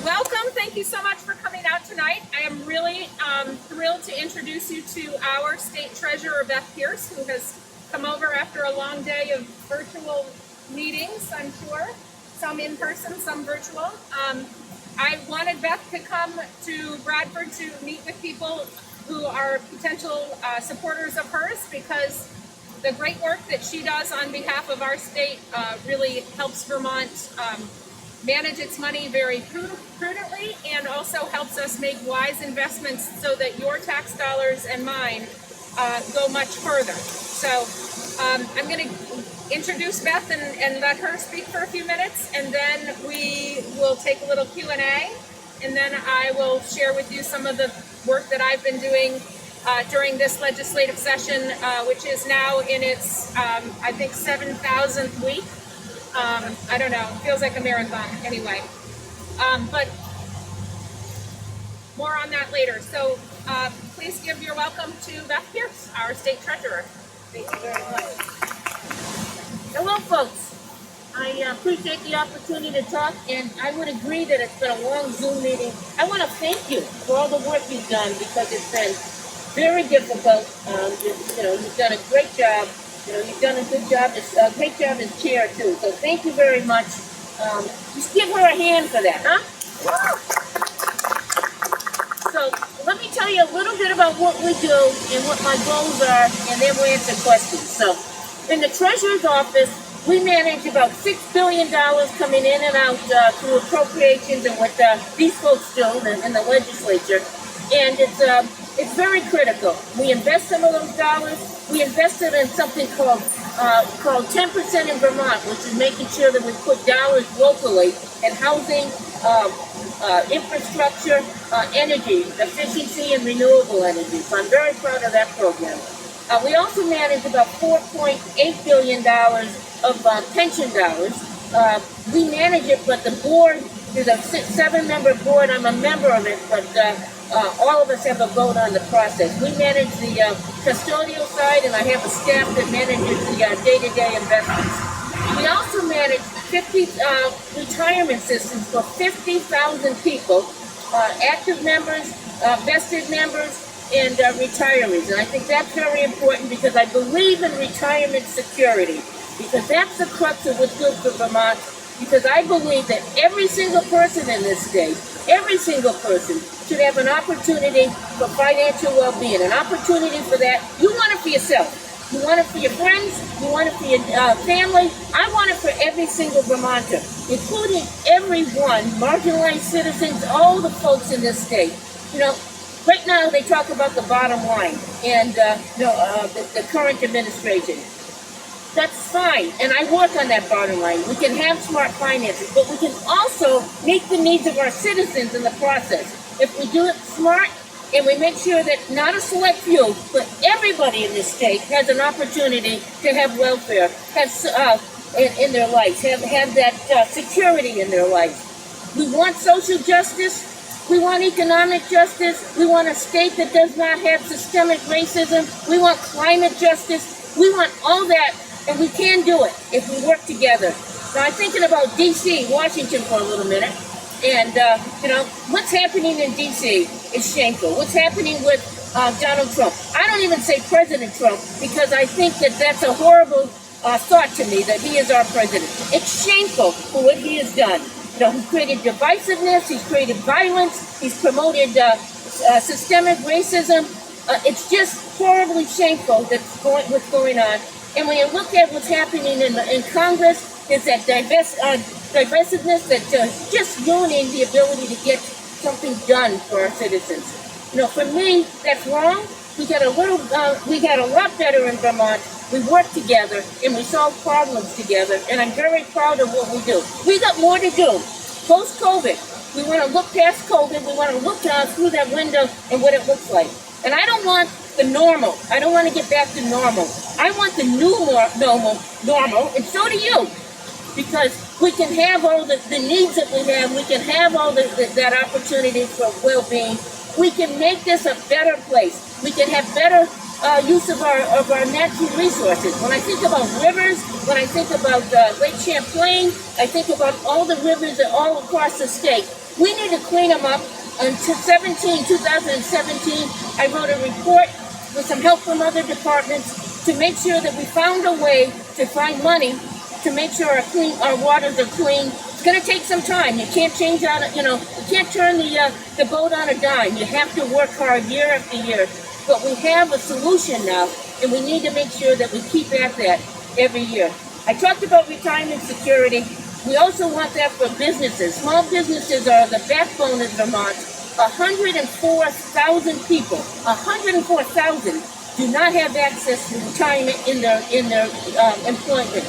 Welcome. Thank you so much for coming out tonight. I am really thrilled to introduce you to our state treasurer, Beth Pearce, who has come over after a long day of virtual meetings, I'm sure. Some in person, some virtual. I wanted Beth to come to Bradford to meet with people who are potential supporters of hers, because the great work that she does on behalf of our state really helps Vermont manage its money very prudently, and also helps us make wise investments so that your tax dollars and mine go much further. So I'm going to introduce Beth and let her speak for a few minutes, and then we will take a little Q&A, and then I will share with you some of the work that I've been doing during this legislative session, which is now in its, I think, 7,000th week. I don't know, feels like a marathon anyway. But more on that later. So please give your welcome to Beth Pearce, our state treasurer. Thank you very much. Hello, folks. I appreciate the opportunity to talk, and I would agree that it's been a long Zoom meeting. I want to thank you for all the work you've done, because it's been very difficult. You've done a great job. You've done a good job. It's a great job as chair, too. So thank you very much. Just give her a hand for that, huh? So let me tell you a little bit about what we do and what my goals are, and then we'll answer questions. So in the treasurer's office, we manage about $6 billion coming in and out through appropriations and what these folks do in the legislature. And it's very critical. We invest some of those dollars. We invested in something called 10% in Vermont, which is making sure that we put dollars locally in housing, infrastructure, energy, efficiency, and renewable energy. So I'm very proud of that program. We also manage about $4.8 billion of pension dollars. We manage it, but the board is a 7-member board. I'm a member of it, but all of us have a vote on the process. We manage the custodial side, and I have a staff that manages the day-to-day investments. We also manage 50 retirement systems for 50,000 people, active members, vested members, and retirees. And I think that's very important, because I believe in retirement security, because that's the crux of what's good for Vermont, because I believe that every single person in this state, every single person, should have an opportunity for financial well-being, an opportunity for that. You want it for yourself. You want it for your friends. You want it for your family. I want it for every single Vermonter, including everyone, marginalized citizens, all the folks in this state. Right now they talk about the bottom line and the current administration. That's fine, and I work on that bottom line. We can have smart finances, but we can also meet the needs of our citizens in the process. If we do it smart, and we make sure that not a select few, but everybody in this state has an opportunity to have welfare, in their lives, have that security in their life. We want social justice. We want economic justice. We want a state that does not have systemic racism. We want climate justice. We want all that. And we can do it if we work together. Now, I'm thinking about D.C., Washington, for a little minute. And, what's happening in D.C. is shameful. What's happening with Donald Trump? I don't even say President Trump, because I think that that's a horrible thought to me, that he is our president. It's shameful for what he has done. He's created divisiveness. He's created violence. He's promoted systemic racism. It's just horribly shameful what's going on. And when you look at what's happening in Congress, there's that divisiveness that's just ruining the ability to get something done for our citizens. For me, that's wrong. We got a lot better in Vermont. We work together and we solve problems together. And I'm very proud of what we do. We got more to do. Post-COVID, we want to look past COVID. We want to look through that window and what it looks like. And I don't want the normal. I don't want to get back to normal. I want the new normal, and so do you, because we can have all the needs that we have. We can have all that opportunity for well-being. We can make this a better place. We can have better use of our natural resources. When I think about rivers, when I think about Lake Champlain, I think about all the rivers all across the state. We need to clean them up. Until 2017, I wrote a report with some help from other departments to make sure that we found a way to find money to make sure our waters are clean. It's going to take some time. You can't change out, you can't turn the boat on a dime. You have to work hard year after year. But we have a solution now, and we need to make sure that we keep at that every year. I talked about retirement security. We also want that for businesses. Small businesses are the backbone of Vermont. 104,000 people, 104,000 do not have access to retirement in their employment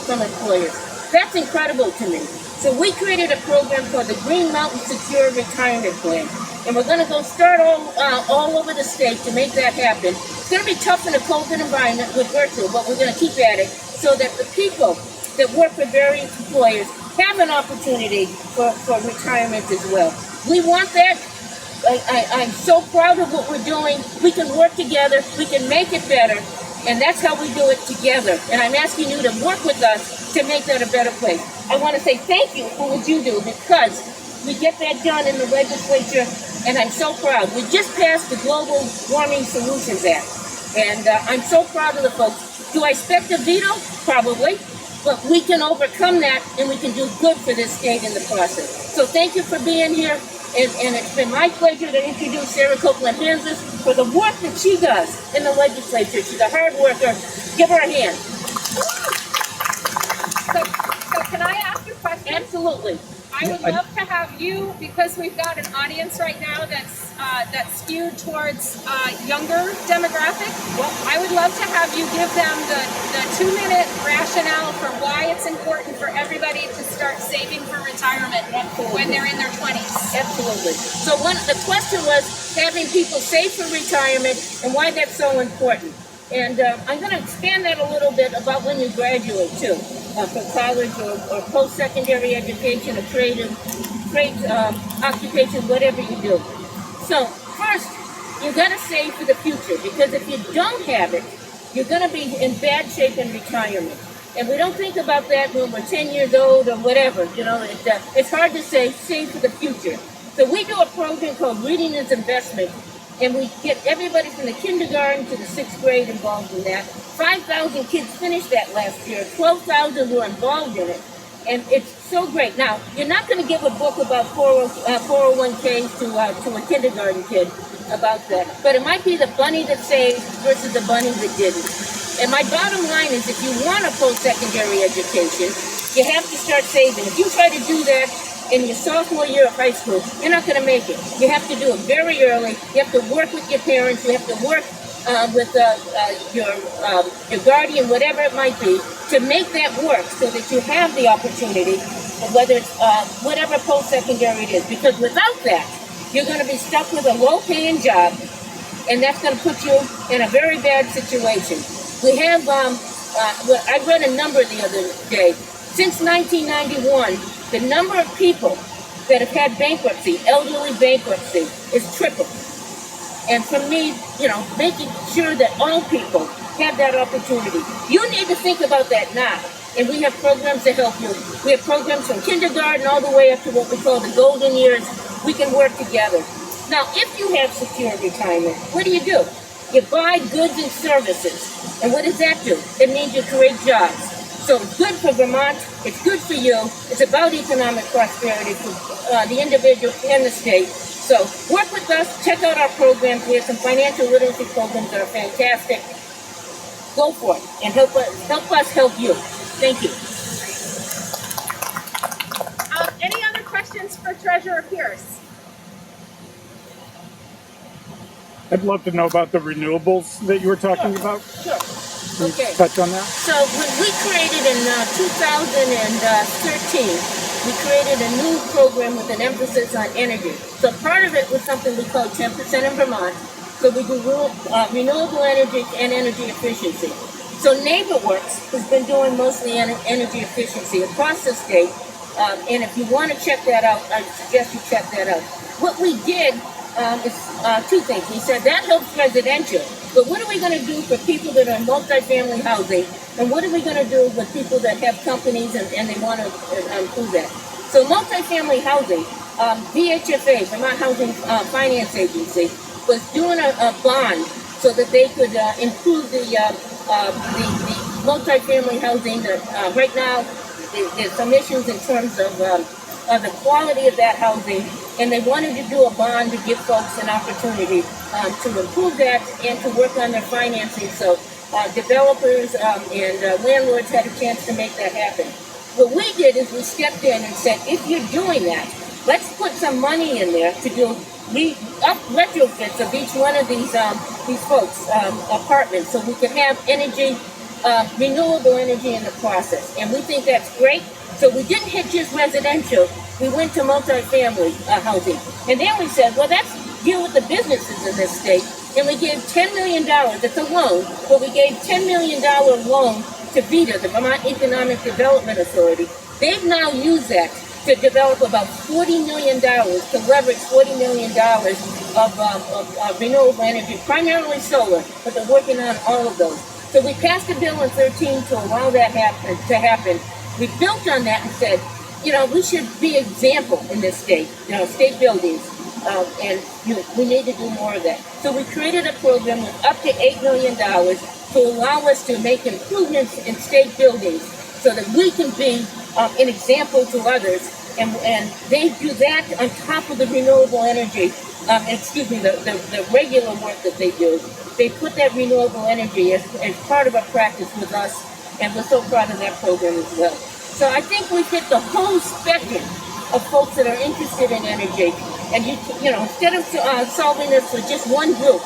from employers. That's incredible to me. So we created a program called the Green Mountain Secure Retirement Plan. And we're going to go start all over the state to make that happen. It's going to be tough in a COVID environment with virtual, but we're going to keep at it so that the people that work for various employers have an opportunity for retirement as well. We want that. I'm so proud of what we're doing. We can work together. We can make it better. And that's how we do it together. And I'm asking you to work with us to make that a better place. I want to say thank you for what you do, because we get that done in the legislature, and I'm so proud. We just passed the Global Warming Solutions Act, and I'm so proud of the folks. Do I expect a veto? Probably. But we can overcome that, and we can do good for this state in the process. So thank you for being here, and it's been my pleasure to introduce Sarah Copeland Hanzas for the work that she does in the legislature. She's a hard worker. Give her a hand. So can I ask you a question? Absolutely. I would love to have you, because we've got an audience right now that's skewed towards younger demographic. I would love to have you give them the 2-minute rationale for why it's important for everybody to start saving for retirement when they're in their 20s. Absolutely. So the question was having people save for retirement and why that's so important. And I'm going to expand that a little bit about when you graduate too, from college or post-secondary education or trade occupation, whatever you do. So first, you've got to save for the future, because if you don't have it, you're going to be in bad shape in retirement. And we don't think about that when we're 10 years old or whatever. It's hard to say save for the future. So we do a program called Reading is Investment. And we get everybody from the kindergarten to the 6th grade involved in that. 5,000 kids finished that last year. 12,000 were involved in it. And it's so great. Now, you're not going to give a book about 401ks to a kindergarten kid about that. But it might be the bunny that saved versus the bunny that didn't. And my bottom line is, if you want a post-secondary education, you have to start saving. If you try to do that in your sophomore year of high school, you're not going to make it. You have to do it very early. You have to work with your parents. You have to work with your guardian, whatever it might be, to make that work so that you have the opportunity, whether it's whatever post-secondary it is. Because without that, you're going to be stuck with a low-paying job, and that's going to put you in a very bad situation. We have, I read a number the other day. Since 1991, the number of people that have had bankruptcy, elderly bankruptcy, is tripled. And for me, making sure that all people have that opportunity. You need to think about that now. And we have programs to help you. We have programs from kindergarten all the way up to what we call the golden years. We can work together. Now, if you have secure retirement, what do? You buy goods and services. And what does that do? It means you create jobs. So it's good for Vermont, it's good for you, it's about economic prosperity for the individual and the state. So work with us, check out our programs. We have some financial literacy programs that are fantastic. Go for it and help us help you. Thank you. Any other questions for Treasurer Pearce? I'd love to know about the renewables that you were talking about. Sure. Can you Okay. touch on that? So when we created in 2013, we created a new program with an emphasis on energy. So part of it was something we call 10% in Vermont. So we do renewable energy and energy efficiency. So NeighborWorks has been doing mostly energy efficiency across the state. And if you want to check that out, I suggest you check that out. What we did is two things. We said that helps residential. But what are we going to do for people that are in multifamily housing? And what are we going to do with people that have companies and they want to improve that? So multifamily housing, VHFA, Vermont Housing Finance Agency, was doing a bond so that they could improve the multifamily housing. Right now, there's some issues in terms of the quality of that housing, and they wanted to do a bond to give folks an opportunity to improve that and to work on their financing. So developers and landlords had a chance to make that happen. What we did is we stepped in and said, if you're doing that, let's put some money in there to do retrofits of each one of these folks' apartments, so we can have energy, renewable energy in the process. And we think that's great. So we didn't hit just residential. We went to multifamily housing. And then we said, well, let's deal with the businesses in this state. And we gave $10 million. It's a loan, but we gave $10 million loan to VEDA, the Vermont Economic Development Authority. They've now used that to develop about $40 million, to leverage $40 million of renewable energy, primarily solar, but they're working on all of those. So we passed a bill in 2013 to allow that to happen. We built on that and said, we should be example in this state, state buildings, and we need to do more of that. So we created a program with up to $8 million to allow us to make improvements in state buildings so that we can be an example to others, and they do that on top of the renewable energy, the regular work that they do. They put that renewable energy as part of a practice with us, and we're so proud of that program as well. So I think we've hit the whole spectrum of folks that are interested in energy, and instead of solving this for just one group,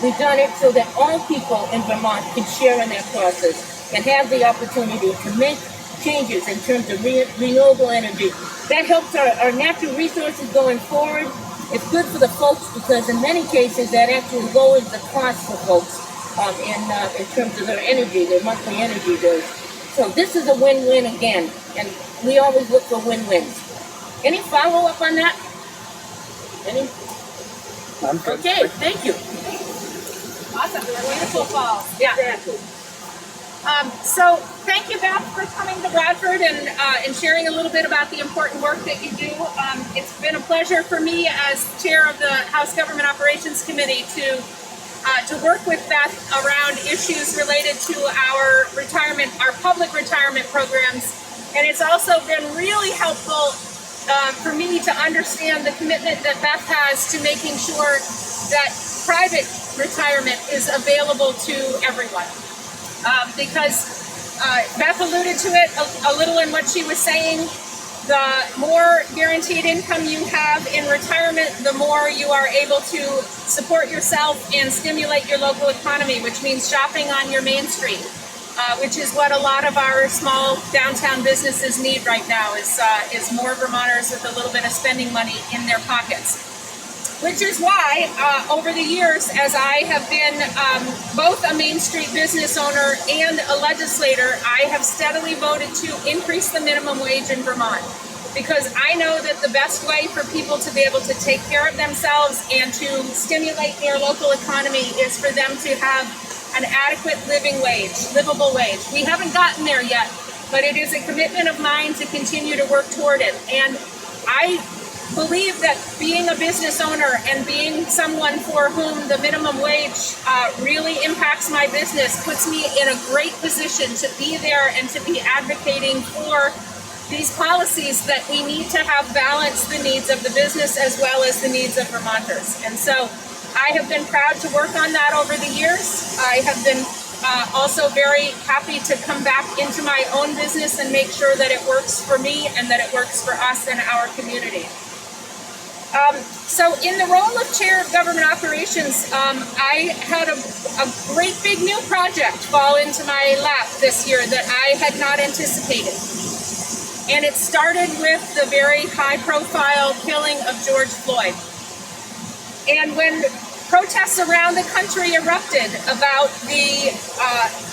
we've done it so that all people in Vermont can share in that process and have the opportunity to make changes in terms of renewable energy. That helps our natural resources going forward. It's good for the folks because in many cases that actually lowers the cost for folks in terms of their energy, their monthly energy bills. So this is a win-win again, and we always look for win-wins. Any follow-up on that? I'm good. Okay, thank you. Awesome. Wonderful falls. Yeah. Exactly. So thank you, Beth, for coming to Bradford and sharing a little bit about the important work that you do. It's been a pleasure for me as chair of the House Government Operations Committee to work with Beth around issues related to our public retirement programs. And it's also been really helpful for me to understand the commitment that Beth has to making sure that private retirement is available to everyone. Because Beth alluded to it a little in what she was saying. The more guaranteed income you have in retirement, the more you are able to support yourself and stimulate your local economy, which means shopping on your main street, which is what a lot of our small downtown businesses need right now, is more Vermonters with a little bit of spending money in their pockets. Which is why, over the years, as I have been both a Main Street business owner and a legislator, I have steadily voted to increase the minimum wage in Vermont. Because I know that the best way for people to be able to take care of themselves and to stimulate their local economy is for them to have an adequate livable wage. We haven't gotten there yet, but it is a commitment of mine to continue to work toward it. And I believe that being a business owner and being someone for whom the minimum wage really impacts my business puts me in a great position to be there and to be advocating for these policies that we need to have balance the needs of the business as well as the needs of Vermonters. And so I have been proud to work on that over the years. I have been also very happy to come back into my own business and make sure that it works for me and that it works for us and our community. So in the role of chair of government operations, I had a great big new project fall into my lap this year that I had not anticipated. And it started with the very high-profile killing of George Floyd. And when protests around the country erupted about the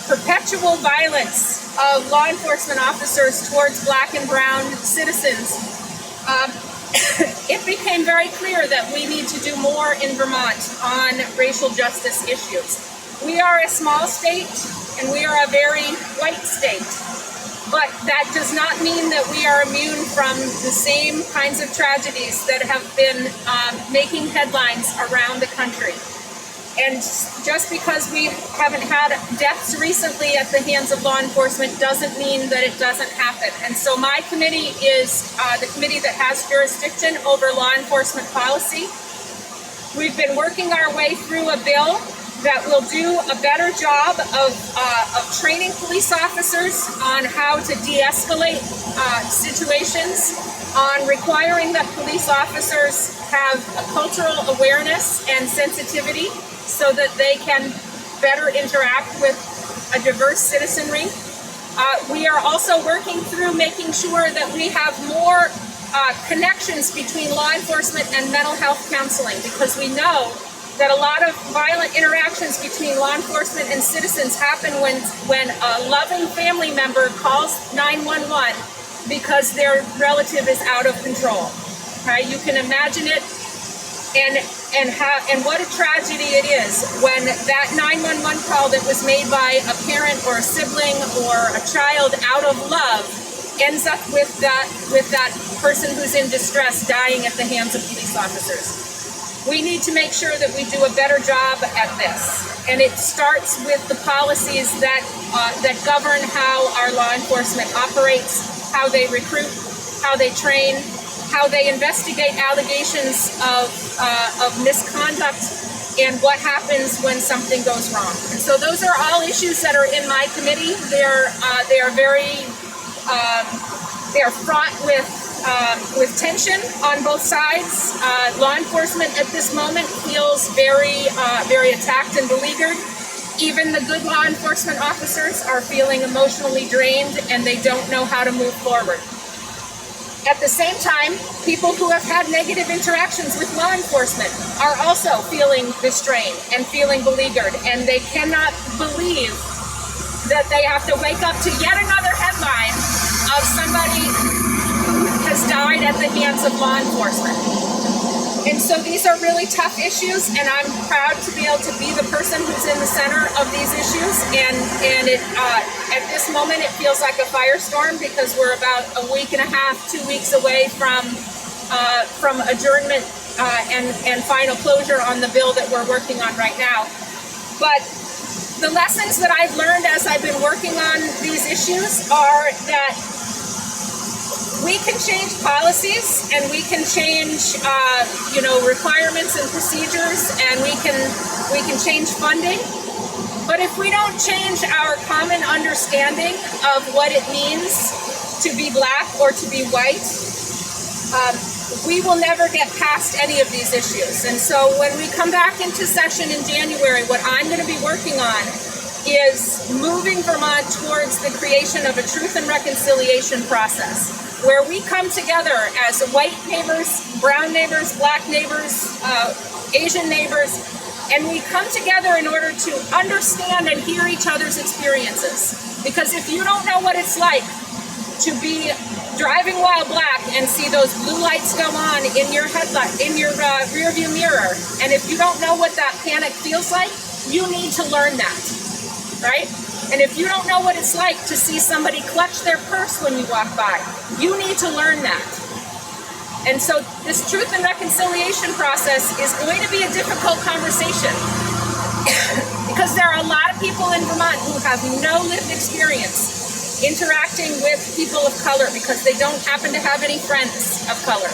perpetual violence of law enforcement officers towards Black and brown citizens, it became very clear that we need to do more in Vermont on racial justice issues. We are a small state, and we are a very white state. But that does not mean that we are immune from the same kinds of tragedies that have been making headlines around the country. And just because we haven't had deaths recently at the hands of law enforcement doesn't mean that it doesn't happen. And so my committee is the committee that has jurisdiction over law enforcement policy. We've been working our way through a bill that will do a better job of training police officers on how to de-escalate situations, on requiring that police officers have a cultural awareness and sensitivity so that they can better interact with a diverse citizenry. We are also working through making sure that we have more connections between law enforcement and mental health counseling, because we know that a lot of violent interactions between law enforcement and citizens happen when a loving family member calls 911 because their relative is out of control. Okay? You can imagine it, and what a tragedy it is when that 911 call that was made by a parent or a sibling or a child out of love ends up with that person who's in distress dying at the hands of police officers. We need to make sure that we do a better job at this. And it starts with the policies that govern how our law enforcement operates, how they recruit, how they train, how they investigate allegations of misconduct, and what happens when something goes wrong. And so those are all issues that are in my committee. They are fraught with tension on both sides. Law enforcement at this moment feels very attacked and beleaguered. Even the good law enforcement officers are feeling emotionally drained, and they don't know how to move forward. At the same time, people who have had negative interactions with law enforcement are also feeling distrained and feeling beleaguered, and they cannot believe that they have to wake up to yet another headline of somebody who has died at the hands of law enforcement. And so these are really tough issues, and I'm proud to be able to be the person who's in the center of these issues. And it, at this moment, it feels like a firestorm, because we're about a week and a half, 2 weeks away from adjournment and final closure on the bill that we're working on right now. But the lessons that I've learned as I've been working on these issues are that we can change policies, and we can change, requirements and procedures, and we can change funding. But if we don't change our common understanding of what it means to be Black or to be white, we will never get past any of these issues. And so when we come back into session in January, what I'm going to be working on is moving Vermont towards the creation of a truth and reconciliation process, where we come together as white neighbors, brown neighbors, Black neighbors, Asian neighbors, and we come together in order to understand and hear each other's experiences. Because if you don't know what it's like to be driving while Black and see those blue lights go on in your headlight, in your rear view mirror, and if you don't know what that panic feels like, you need to learn that, right? And if you don't know what it's like to see somebody clutch their purse when you walk by, you need to learn that. And so this truth and reconciliation process is going to be a difficult conversation because there are a lot of people in Vermont who have no lived experience interacting with people of color because they don't happen to have any friends of color.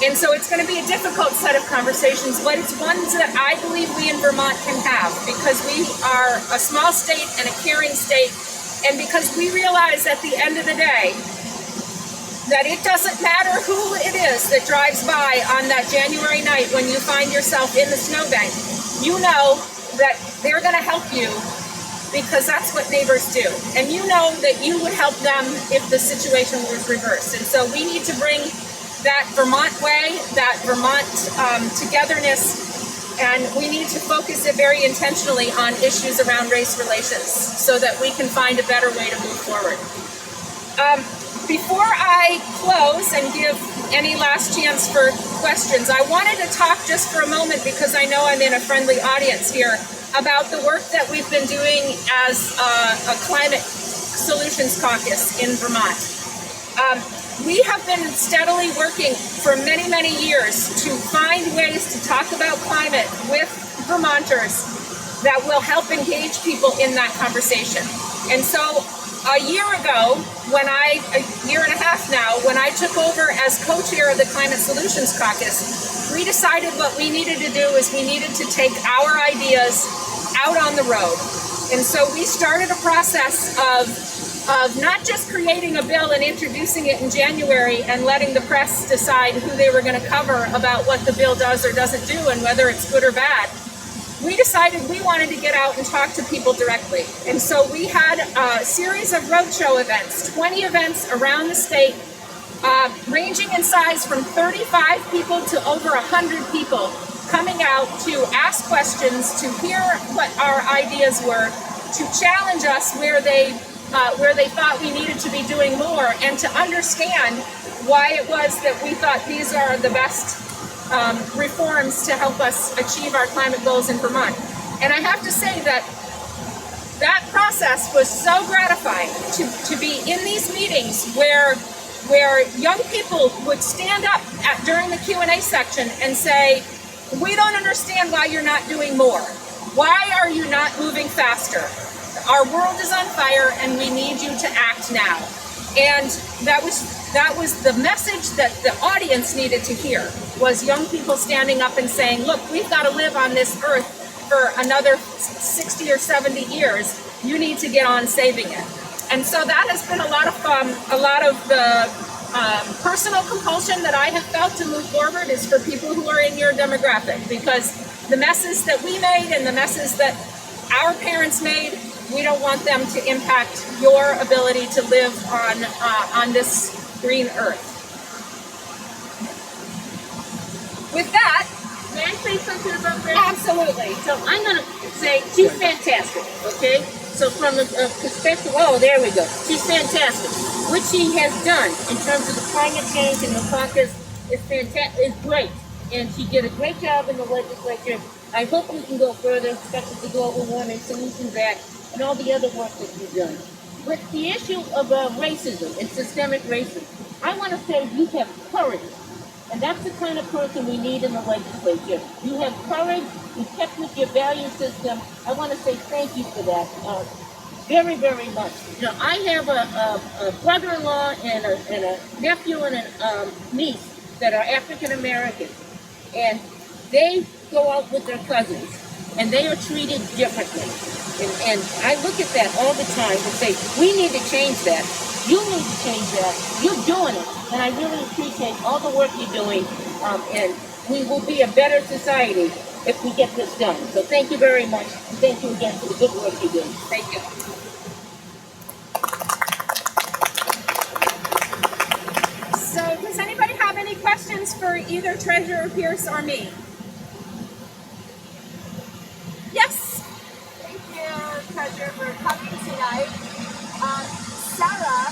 And so it's going to be a difficult set of conversations, but it's ones that I believe we in Vermont can have, because we are a small state and a caring state, and because we realize at the end of the day that it doesn't matter who it is that drives by on that January night when you find yourself in the snowbank. You know that they're going to help you, because that's what neighbors do. And you know that you would help them if the situation was reversed. And so we need to bring that Vermont way, that Vermont togetherness, and we need to focus it very intentionally on issues around race relations so that we can find a better way to move forward. Before I close and give any last chance for questions, I wanted to talk just for a moment, because I know I'm in a friendly audience here, about the work that we've been doing as a climate Solutions Caucus in Vermont. We have been steadily working for many, many years to find ways to talk about climate with Vermonters that will help engage people in that conversation. And so a year ago, a year and a half now, when I took over as co-chair of the Climate Solutions Caucus, we decided what we needed to do is we needed to take our ideas out on the road. And so we started a process of not just creating a bill and introducing it in January and letting the press decide who they were going to cover about what the bill does or doesn't do and whether it's good or bad. We decided we wanted to get out and talk to people directly. And so we had a series of roadshow events, 20 events around the state, ranging in size from 35 people to over 100 people coming out to ask questions, to hear what our ideas were, to challenge us where they thought we needed to be doing more, and to understand why it was that we thought these are the best reforms to help us achieve our climate goals in Vermont. And I have to say that that process was so gratifying to be in these meetings where young people would stand up during the Q&A section and say, "We don't understand why you're not doing more. Why are you not moving faster? Our world is on fire and we need you to act now." And that was the message that the audience needed to hear, was young people standing up and saying, "Look, we've got to live on this earth for another 60 or 70 years. You need to get on saving it." And so that has been a lot of the personal compulsion that I have felt to move forward is for people who are in your demographic, because the messes that we made and the messes that our parents made, we don't want them to impact your ability to live on this green earth. With that, May I say something about that? absolutely. So I'm going to say she's fantastic, okay? So from the perspective, oh, there we go. She's fantastic. What she has done in terms of the climate change and the caucus is fantastic, is great. And she did a great job in the legislature. I hope we can go further, especially the Global Warming Solutions Act and all the other work that you've done. With the issue of racism and systemic racism, I want to say you have courage. And that's the kind of person we need in the legislature. You have courage, you kept with your value system. I want to say thank you for that very, very much. You know, I have a brother-in-law and a nephew and a niece that are African American. And they go out with their cousins, and they are treated differently. And I look at that all the time and say, we need to change that. You need to change that. You're doing it. And I really appreciate all the work you're doing. And we will be a better society if we get this done. So thank you very much. And thank you again for the good work you're doing. Thank you. So does anybody have any questions for either Treasurer Pearce or me? Yes? Thank you, Treasurer, for coming tonight. Sarah,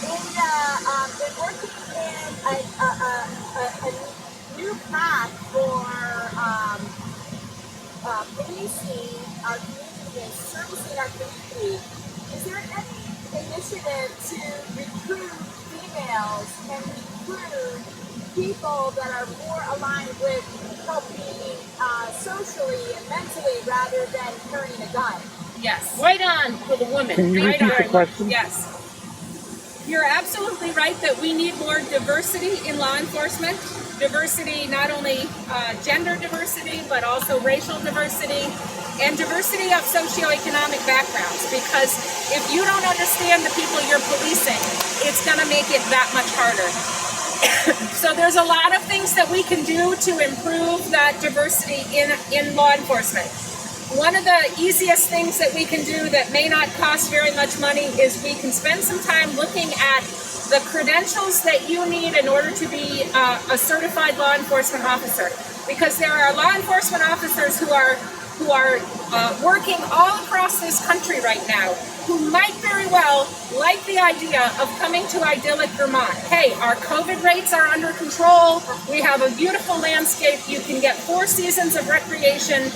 in working in a new path for policing our community and servicing our community, is there any initiative to recruit females and recruit people that are more aligned with helping socially and mentally rather than carrying a gun? Yes. Right on for the women. Can you Right repeat the on. question? Yes. You're absolutely right that we need more diversity in law enforcement. Diversity, not only gender diversity, but also racial diversity and diversity of socioeconomic backgrounds. Because if you don't understand the people you're policing, it's going to make it that much harder. So there's a lot of things that we can do to improve that diversity in law enforcement. One of the easiest things that we can do that may not cost very much money is we can spend some time looking at the credentials that you need in order to be a certified law enforcement officer. Because there are law enforcement officers who are working all across this country right now who might very well like the idea of coming to idyllic Vermont. Hey, our COVID rates are under control. We have a beautiful landscape. You can get 4 seasons of recreation.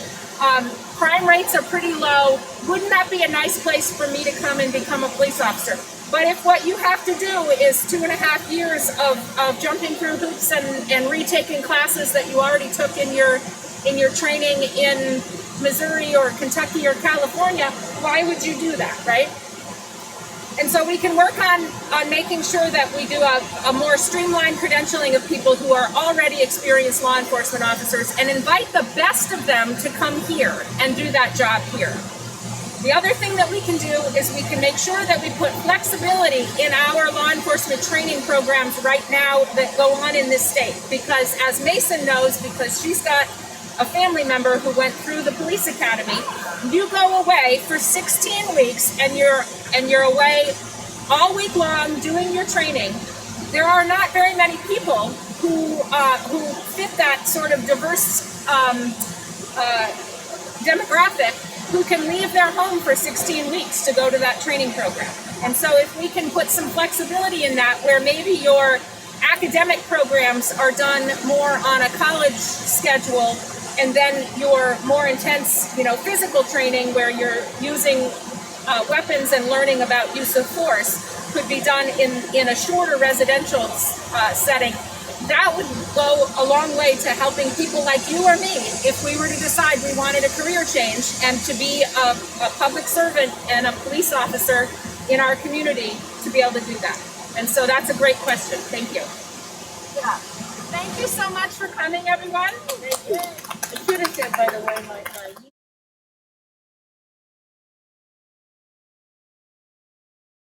Crime rates are pretty low. Wouldn't that be a nice place for me to come and become a police officer? But if what you have to do is 2.5 years of jumping through hoops and retaking classes that you already took in your training in Missouri or Kentucky or California, why would you do that, right? And so we can work on making sure that we do a more streamlined credentialing of people who are already experienced law enforcement officers and invite the best of them to come here and do that job here. The other thing that we can do is we can make sure that we put flexibility in our law enforcement training programs right now that go on in this state. Because as Mason knows, because she's got a family member who went through the police academy, you go away for 16 weeks and you're away all week long doing your training. There are not very many people who fit that sort of diverse demographic who can leave their home for 16 weeks to go to that training program. And so if we can put some flexibility in that, where maybe your academic programs are done more on a college schedule, and then your more intense, physical training where you're using weapons and learning about use of force could be done in a shorter residential setting, that would go a long way to helping people like you or me if we were to decide we wanted a career change and to be a public servant and a police officer in our community to be able to do that. And so that's a great question. Thank you. Yeah. Thank you so much for coming, everyone. Thank you. I should have said, by the way, my